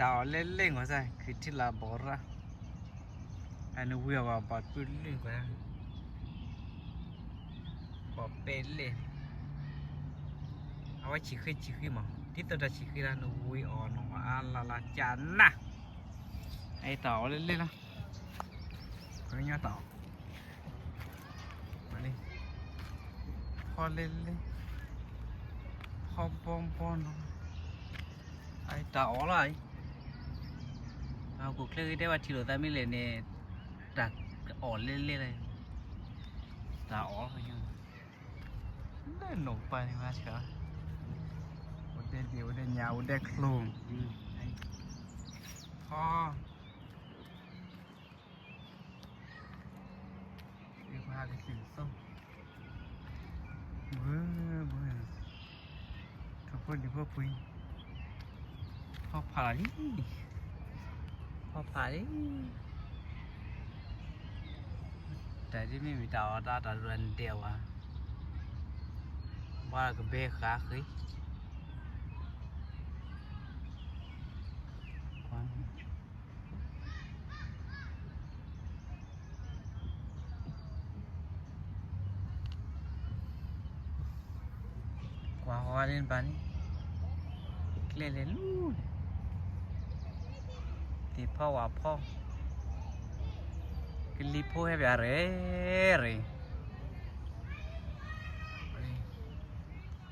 tao lên lên quá sai cứ chỉ là bỏ ra anh vừa vào bỏ bự lên quá bỏ bể lênเอาไว้chỉ khi màที่ตัวจะchỉ khi là nó vui ở nó là chán nè ai tao lên lên đó cái nhau tao mà điพอlên lênพอปอนai tao lại cuộc chơi đây là chỉ được ta mới lên nè đặt ổn lên này tao thôi nhưng lên nổ bay thì mà chả đây điều đây nhau đây luôn ho đi qua cái sừng sông bữa thôi quên đi bữa quên ho phải tại vì mình đào đã lần đều à ba cái bê khá khí qua hoa lên bán lên luôn thìพ่อcái lipo hay bị rẻ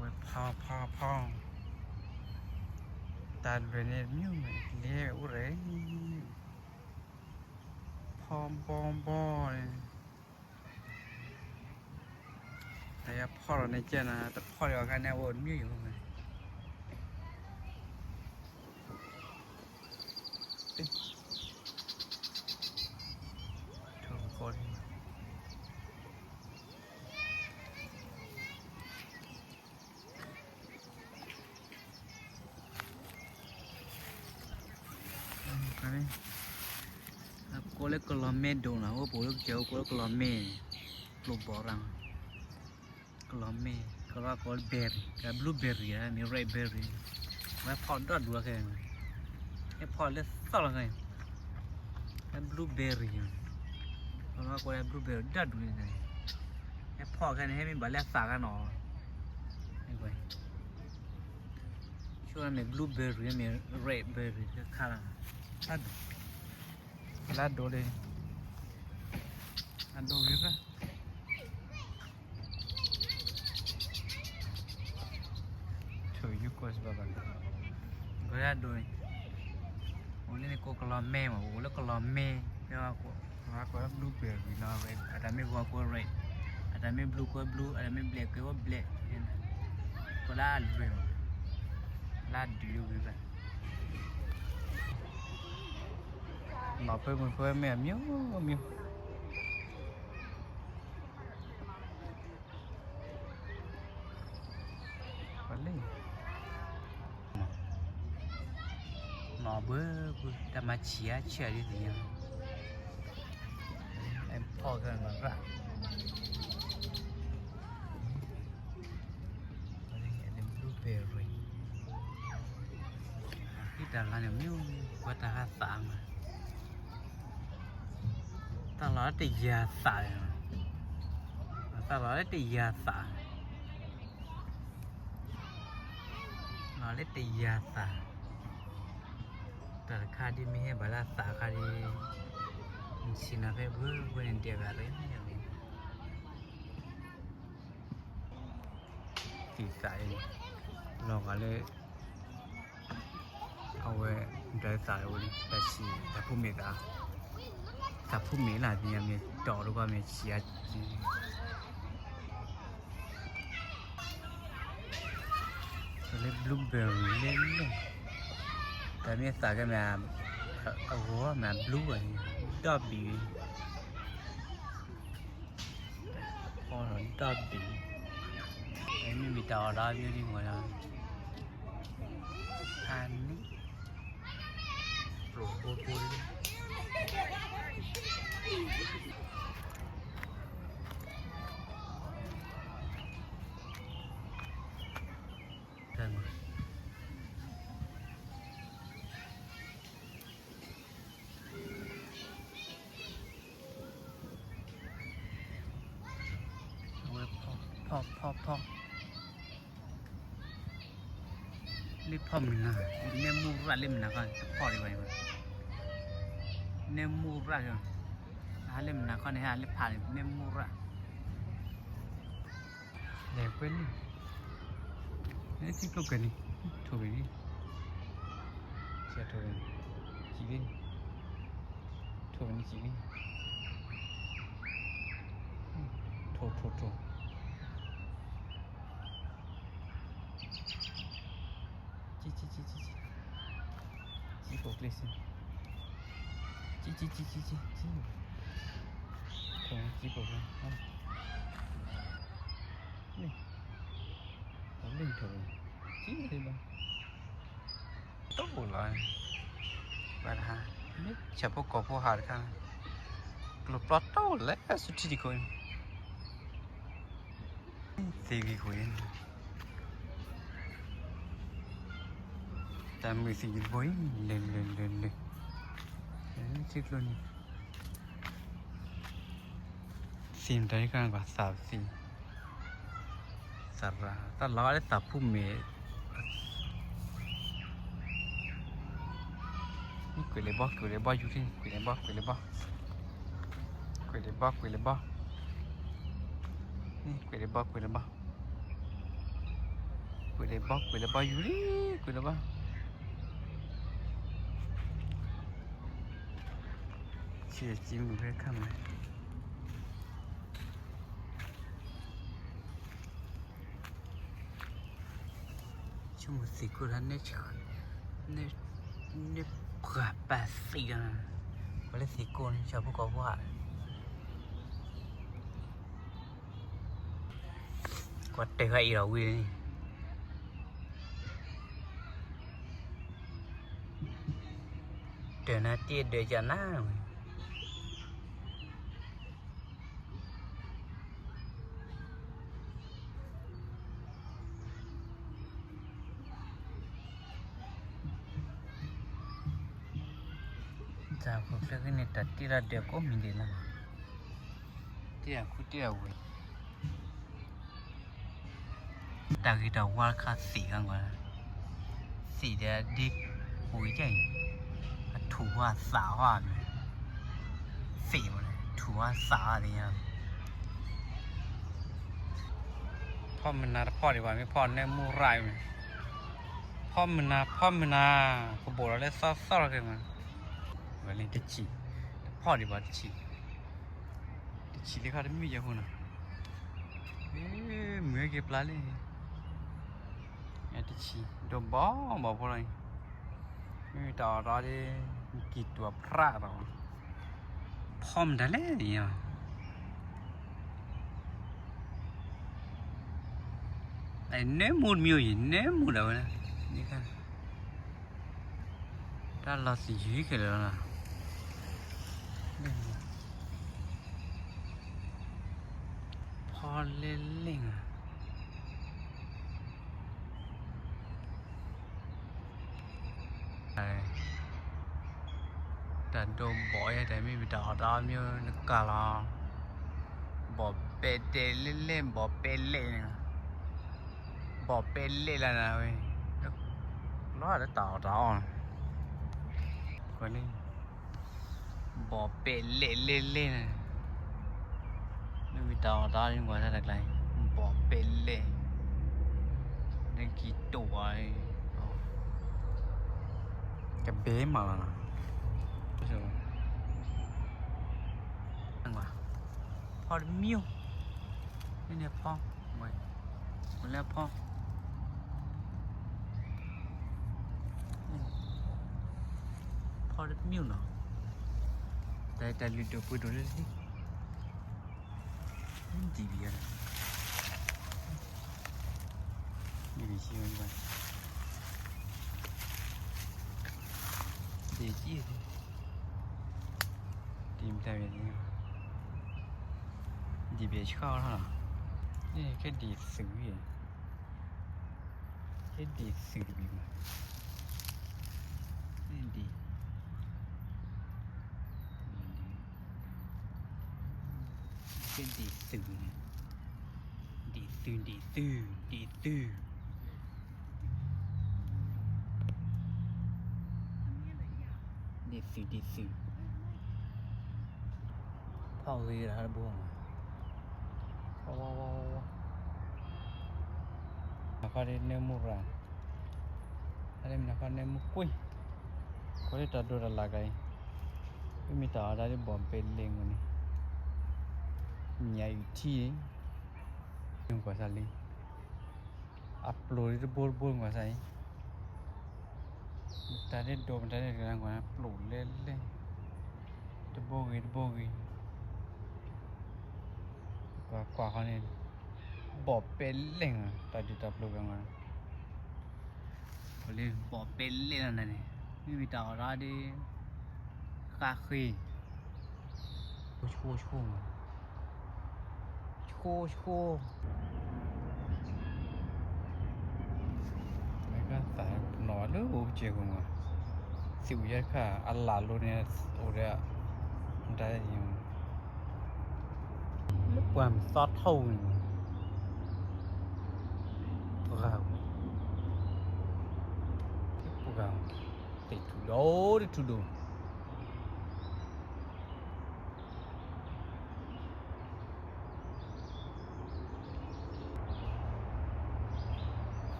ôiพ่อta về này nhiều mà lẽ u rẻพ่อnàyแต่พ่อเราในเจ้านะแต่พ่อเราการแนววนมีอยู่ไหมทุกคนcô lấy cái lò mè đồ nào cô lấy chéo cô lấy cái lò mè lục bỏ răng cái lò mè cái lò có berry cái blueberry á này red berry mà phòn đó đùa cái này cái phòn lấy sao là cái blueberry cái lò có cái blueberry đó đùa này cái phòn cái nàyให้mình bảo lấy xả cái nó này vậyช่วยmình blueberry mình red berry cái khá là lá đồ đây ăn đồ biết á thử giúp coi xem bạn có lá đồ này ủa này cô có làm mè mà ủa nó có làm mè cái nó có blueberry nó vậy ada me gua có red ada me blue có blue ada me black có black có lá đồ lá đồ biết á nó phơi mềm nhớ phải lấy nó bữa ta mà chia đi thì nhau em phô cái nó ra em blueberry cái đàn là nhiều quá ta hát sáng mà ta nói thì già xài ta nói thì già xài nói thì già xàiแต่ค่าที่มีให้บาลาสาค่าที่สินะเพื่อเพื่อนเดียวกันเลยอย่างนี้ตีสายลองอะไรเอาไว้ได้สายวันแต่ชีแต่ผู้มีตาถ้าผู้มีหลายเนี่ยมีต่อหรือว่ามีเชียร์เล่นบลูเบอร์รี่เล่นเลยแต่มีสายก็มาเอาหัวมาบลูอะไรดอบบี้พอหลังดอบบี้ไอ้ไม่มีต่อได้เยอะดีกว่านะอันนี้ปลูกโบเลย พอนี่พ่อมึงนะเนี่ยมูระเล่มนะกันพ่อดีกว่าเนี่ยมูระกันหาเล่มนะกันเนี่ยหาเล่มผ่านเนี่ยมูระเด็กเป็นนี่ที่ก็กันนี่ถูกไหมเสียถูกไหมจีบินถูกไหมจีบินถูกจีบอกเลยสิจีถูกจีบอกเลยนี่ผมเล่นถูกจีเลยบ้างtốt rồi bạn ha biết chả có phố hạt cả lục lót tốt lấy suy đi coi thì cái coi ta mới thì với lên chết luôn xin đấy các bạn sao xin sao ra ta nói để tập phụ mẹ quỳ lấy bóอยู่ที่quỳ lấy bóนี่quỳ lấy bóอยู่ดิquỳ lấy bóเสียจริงหรือไม่ข้ามไหมชั่วโมงสี่กูทันเนี่ยเผื่อ80อ่ะวันละ4คนชาวพวกเขาว่าก็เตะให้เราวิ่งเดี๋ยวนะเดี๋ยวจะน่าจากพวกเรื่องนี้ตัดที่เราเดี๋ยวก็มีเดี๋ยวนะที่เราที่เราวิ่งแต่ที่เราว่าค่าสีกันก่อนสีเดี๋ยวดิปุ๋ยใจถูว่าสาวอ่ะสีหมดเลยถูว่าสาวอะไรเงี้ยพ่อมันนาพ่อดีกว่าไม่พ่อเนี่ยมูไรไหมพ่อมันนาก็บอกเราเลยซ้อกันมาวันนี้จะฉี่พ่อดีกว่าจะฉี่เลยค่ะไม่มีเยอะคนอ่ะเหมือนเก็บปลาเลยจะฉี่โดนบอกอะไรไม่ต่อได้กี่ตัวพระเราพร้อมได้เลยเนี่ยไอ้เนื้อมูดมีอยู่เนื้อมูดเอานะนี่ค่ะถ้าเราสิยื้อกันแล้วนะพอเล่งแต่โดนบ่อยแต่ไม่มีดาวดาวมีนึกกะลาบ่เป็ดเล่นบ่เป็ดเล่นบ่เป็ดเล่นแล้วนะเว้ยร้อยแล้วต่อก็เล่นบ่เป็ดเล่นไม่มีดาวยังกว่าอะไรบ่เป็ดเล่นได้กี่ตัวจะเบ้มาแล้วนะพ่อมิ้วนี่เนี่ยพ่อคนแล้วพ่อมิ้วเนาะแต่ลิดเดือดพูดดูเลยสิจีบีอะไรนี่ดิชิวันดีจีทีมแต่เป็นดีเบียชอบแล้วนี่แค่ดีสื่อแค่ดีสื่อบีมานี่ดีแค่ดีสื่อดี ซื่อดีซื่อดีซื่อดีซื่อดีซื่อพ่อเลยนะบุ้งว้าวว้าวว้าวนักเรียนเนี่ยมุระอะไรมีนักเรียนมุกุยคนที่ตัดดูดอะไรกันไม่มีตาอะไรบอมเป็นเลี้ยงวันนี้ใหญ่ที่ยังกว่าสันเลยอัพโหลดบูร์บูร์กว่าสันตาเด็ดโดมตาเด็ดกำลังกว่าอัพโหลดเล่นเล่นจะโบกี้กว่าเขาเนี่ยบอเป็นเลี้ยงตาจุดอัพโหลดกันมาเลยบอเป็นเลี้ยงนั่นนี่ไม่มีตาอะไรดิข้าคุยชูแล้วก็สายหนอนหรือโอเจียงอ่ะสิวยัดค่ะอัลลาโลเนี่ยโอ้เดียได้ยังลูกความซอสเท่านี่พวกเราติดทุดก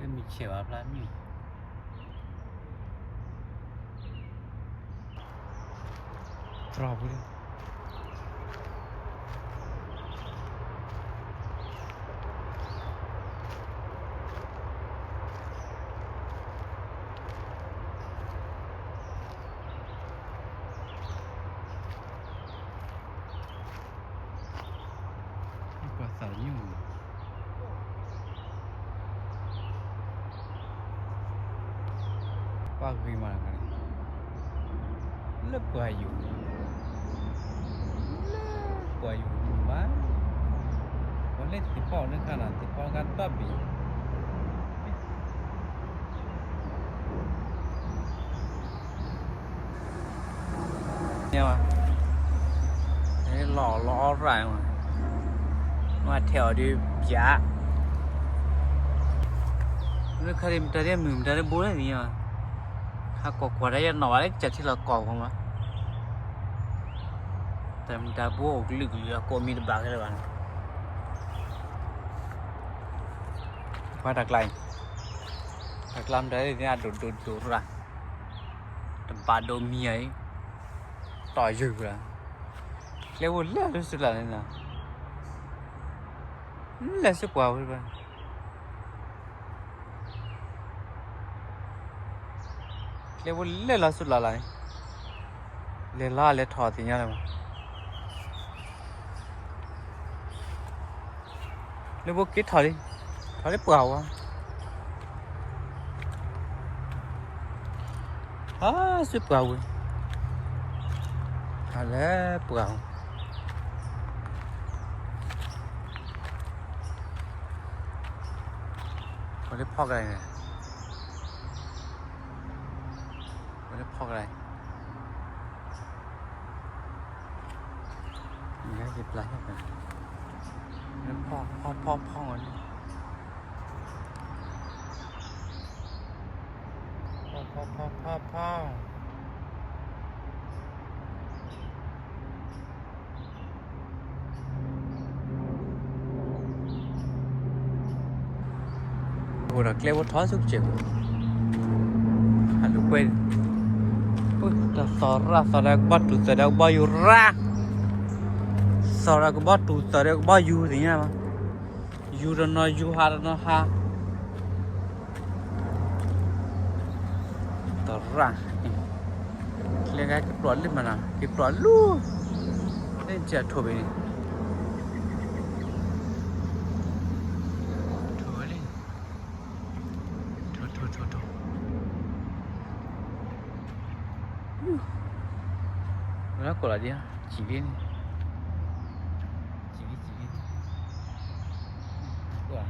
็มีเขียวอะไรนี่รอไปเลยกว่าสายยุ่งว่าคุยมากันเลิกกว่าอยู่บ้านวันเล่นติดพ่อเรื่องขนาดติดพ่อกันป้าบีเนี่ยว่ะนี่หล่ออะไรมาแถวดียะนี่ใครมันจะเรียกมือมันจะเรียกบู๊อะไรนี่วะถ้ากอกว่าได้ยังหน่อยจัดที่เรากอกมั้งแต่มันจะบู๊ลึกๆก็มีดบากเลยบ้างว่าดักไล่ดักลำได้เนี่ยดูละแต่ปลาโดมีไอ้ต่อยอยู่ละเรียกว่าเลี้ยรู้สึกอะไรนะเลี้ยสักกว่าหรือเปล่าเรียกว่าเลี้ยละสุดละไรเลี้ยล่าเลี้ยถอดสิ่งอะไรมั้งเรียกว่าคิดถอดดิเปล่าวะสุดเปล่าเว้ยอะไรเปล่าเขาได้พอกอะไรเนี่ยเขาได้พอกอะไรมีอะไรหยิบอะไรเข้าไปแล้วพอกมันพอกโหเราเกลียวท้อสุดเจ็บฮัลโหลเว้ยแต่สอระก็บัดตุสระก็บ่อยู่ระสอระก็บัดตุสระก็บ่อยู่สิเนี่ยมั้งอยู่ระนออยู่หาระนอหาต่อระเรียกไงก็ปลอดลิ้นมันนะก็ปลอดลู่เล่นเจ็บทั่วไปทั่วเลยทั่วแล้วก็อะไรเนี่ยจีบีว่า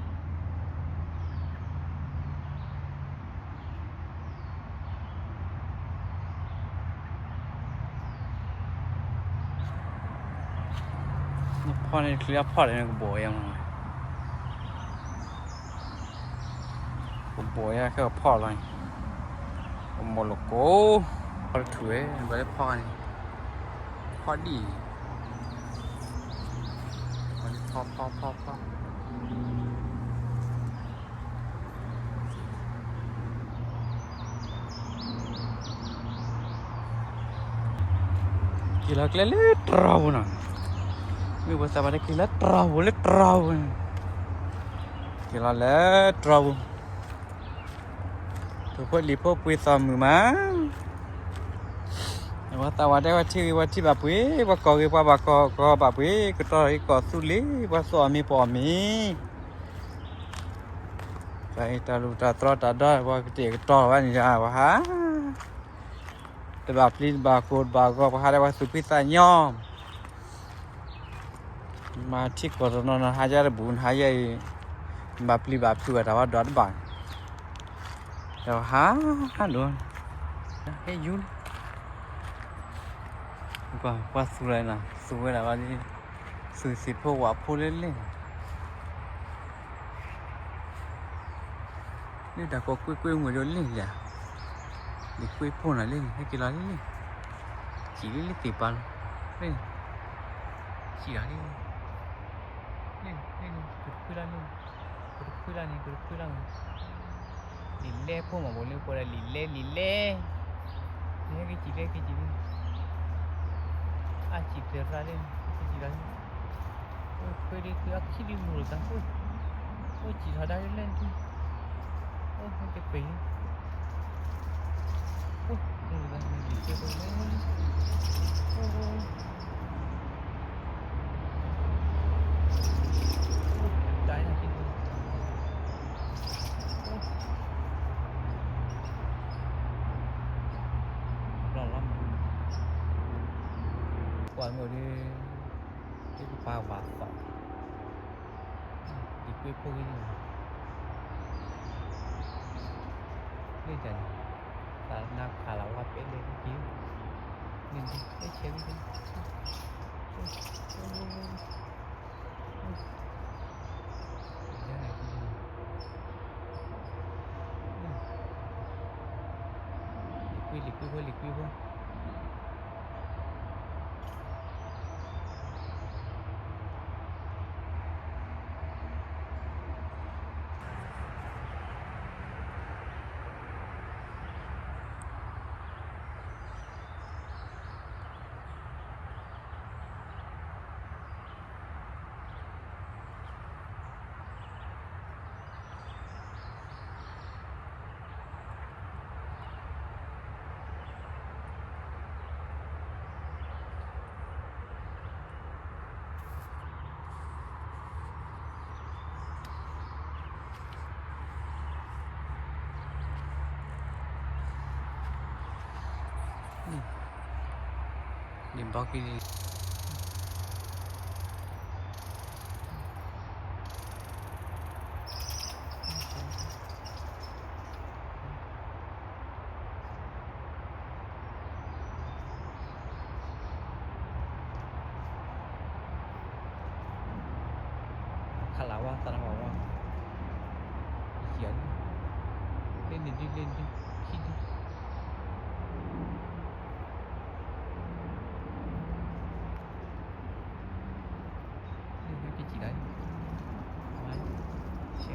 พ่อในเคลียร์พ่อเลยนะกูบอกยังไงกูบอกยังแค่พ่อเลยกูหมดลูกกูพ่อถือไปได้พ่อนี่พ่อดีวันนี้พ่อgila gila terau na mi bahasa pada gila terau gila le terau tu pun lipo pui sama mahว่าตาว่าได้ว่าชื่อแบบปุ้ยว่าก่อคือว่าก่อแบบปุ้ยก็ต่อยก่อสุลีว่าสอมีปอมีใจตาลูตาตรอตาได้ว่าเด็กต่อว่านี่จ้าว่าฮะแต่แบบลิ้นบาโกดบาก็ว่าได้ว่าสุพิษายอมมาที่ก่อนนอนหายใจบุญหายใจแบบลิ้นแบบตัวแต่ว่าดอดบางแต่ว่าฮะโดนให้ยุ่นว่าสู้เลยนะสู้เลยว่านี่สู้สิพวกว่าพูดเล่นนี่แต่ก็คุยหัวโดนเล่นเลยเด็กคุยพูดอะไรเล่นให้กี่ร้อยเล่นchỉเล่นตีปันเล่นchỉอะไรเล่นคุยแล้วนี่คุยแล้วลิเล่พวกมันบอกเรื่องอะไรลิเล่นี่กี่เล่chỉ để ra lên cái gì đấy quay đi cứ khi đi ngủ ta ôi chỉ thở đây lên thôi ôi cái phí ôi ngủ ra mình chỉ chơi thôi đấy là cái lo lắm qua ngồi đi cái pha vạt sọ đi quay phôi lên chân ta nạp khá là hoa bên đây cái kia nhìn đi cái chơi đi liquid thôi điểm bao cái khá là quá ta nói quá diễn lên đi khi đi cái gì đấy máy xe